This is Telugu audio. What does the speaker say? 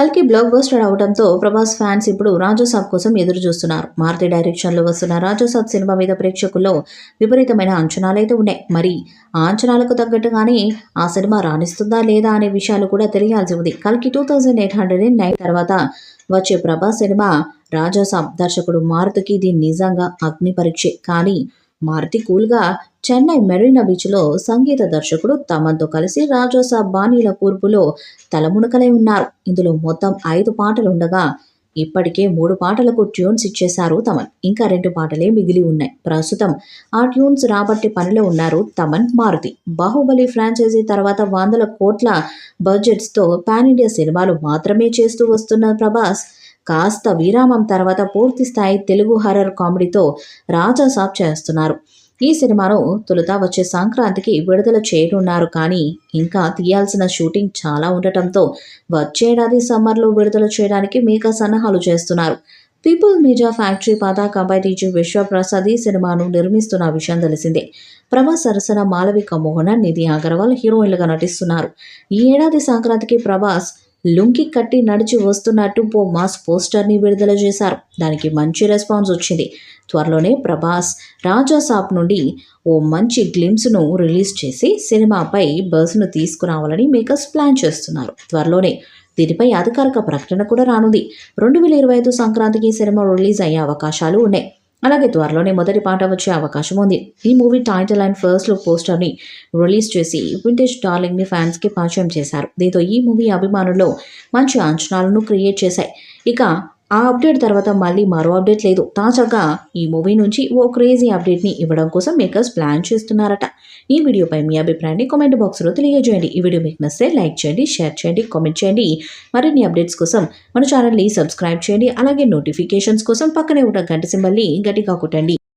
కల్కి బ్లాక్ బస్టర్ అవడంతో ప్రభాస్ ఫ్యాన్స్ ఇప్పుడు రాజాసాబ్ కోసం ఎదురు చూస్తున్నారు. మారుతి డైరెక్షన్లో వస్తున్న రాజాసాబ్ సినిమా మీద ప్రేక్షకుల్లో విపరీతమైన అంచనాలైతే ఉన్నాయి. మరి ఆ అంచనాలకు తగ్గట్టుగానే ఆ సినిమా రాణిస్తుందా లేదా అనే విషయాలు కూడా తెలియాల్సి ఉంది. కల్కి 2809 తర్వాత వచ్చే ప్రభాస్ సినిమా రాజాసాబ్. దర్శకుడు మారుతికి ఇది నిజంగా అగ్ని పరీక్షే. కానీ మారుతి కూల్గా చెన్నై మెరీనా బీచ్లో సంగీత దర్శకుడు తమన్తో కలిసి రాజాసాబ్ బాణీల కూర్పులో తలమునకలై ఉన్నారు. ఇందులో మొత్తం 5 పాటలుండగా ఇప్పటికే 3 పాటలకు ట్యూన్స్ ఇచ్చేశారు తమన్. ఇంకా 2 పాటలే మిగిలి ఉన్నాయి. ప్రస్తుతం ఆ ట్యూన్స్ రాబట్టే పనిలో ఉన్నారు తమన్, మారుతి. బాహుబలి ఫ్రాంచైజీ తర్వాత వందల కోట్ల బడ్జెట్స్తో పాన్ ఇండియా సినిమాలు మాత్రమే చేస్తూ వస్తున్న ప్రభాస్ కాస్త విరామం తర్వాత పూర్తి స్థాయి తెలుగు హర్రర్ కామెడీతో రాజాసాబ్ చేస్తున్నారు. ఈ సినిమాను తొలుత వచ్చే సంక్రాంతికి విడుదల చేయనున్నారు. కానీ ఇంకా తీయాల్సిన షూటింగ్ చాలా ఉండటంతో వచ్చేడాది సమ్మర్లో విడుదల చేయడానికి మేకా సన్నాహాలు చేస్తున్నారు. పీపుల్ మీడియా ఫ్యాక్టరీ పతాకంపై టీజీ విశ్వప్రసాద్ ఈ సినిమాను నిర్మిస్తున్న విషయం తెలిసిందే. ప్రభాస్ సరసన మాలవిక మోహనన్, నిధి అగర్వాల్ హీరోయిన్లుగా నటిస్తున్నారు. ఈ ఏడాది సంక్రాంతికి ప్రభాస్ లుంకి కట్టి నడిచి వస్తున్నట్టు మాస్ పోస్టర్ని విడుదల చేశారు. దానికి మంచి రెస్పాన్స్ వచ్చింది. త్వరలోనే ప్రభాస్ రాజాసాబ్ నుండి ఓ మంచి గ్లిమ్స్ను రిలీజ్ చేసి సినిమాపై బజ్ను తీసుకురావాలని మేకర్స్ ప్లాన్ చేస్తున్నారు. త్వరలోనే దీనిపై అధికారిక ప్రకటన కూడా రానుంది. 2025 సంక్రాంతికి సినిమా రిలీజ్ అయ్యే అవకాశాలు ఉన్నాయి. అలాగే త్వరలోనే మొదటి పాట వచ్చే అవకాశం ఉంది. ఈ movie title and first look పోస్టర్ని రిలీజ్ చేసి వింటేజ్ డార్లింగ్ని ఫ్యాన్స్కి పరిచయం చేశారు. దీంతో ఈ మూవీ అభిమానుల్లో మంచి అంచనాలను క్రియేట్ చేశాయి. ఇక ఆ అప్డేట్ తర్వాత మళ్ళీ మరో అప్డేట్ లేదు. తాజాగా ఈ మూవీ నుంచి ఓ క్రేజీ అప్డేట్ని ఇవ్వడం కోసం మేకర్స్ ప్లాన్ చేస్తున్నారట. ఈ వీడియోపై మీ అభిప్రాయాన్ని కామెంట్ బాక్స్లో తెలియజేయండి. ఈ వీడియో మీకు నచ్చితే లైక్ చేయండి, షేర్ చేయండి, కామెంట్ చేయండి. మరిన్ని అప్డేట్స్ కోసం మన ఛానల్ని సబ్స్క్రైబ్ చేయండి. అలాగే నోటిఫికేషన్స్ కోసం పక్కనే ఉన్న గంట సింబల్ని గట్టిగా కొట్టండి.